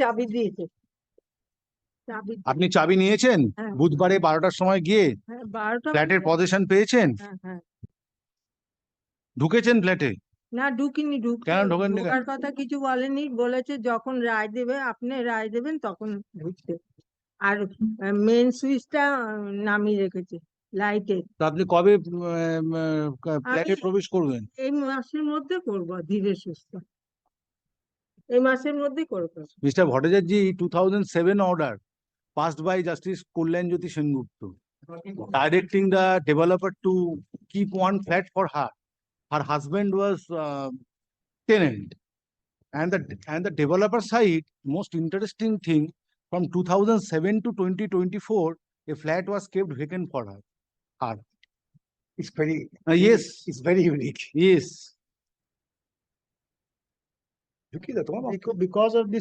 চাবি দিয়েছে। চাবি আপনি চাবি নিয়েছেন হ্যাঁ। বুধবারে 12টার সময় গিয়ে? হ্যাঁ, 12টা ফ্ল্যাটের পজিশন পেয়েছেন? হ্যাঁ হ্যাঁ। ঢুকেছেন ফ্ল্যাটে? না ঢুকিনি, কেন ঢোকেননি? ঢোকার কথা কিছু বলেনি, বলেছে যখন রায় দেবে, আপনি রায় দেবেন তখন ঢুকতে। আর মেন সুইচটা নামিয়ে রেখেছে লাইটের। তো আপনি কবে আমি ফ্ল্যাটে প্রবেশ করবেন? এই মাসের মধ্যে করবো, ধীরে সুস্থ এই মাসের মধ্যে করবো। Mr. Bhattacharya, 2007 order passed by Justice Kullanjyoti Sengupta, directing the developer to keep one flat for her. Her husband was tenant, and the developer side, most interesting thing, from 2007 to 2024, a flat was kept vacant for her. It's very, Yes, it's very unique. yes. Because of this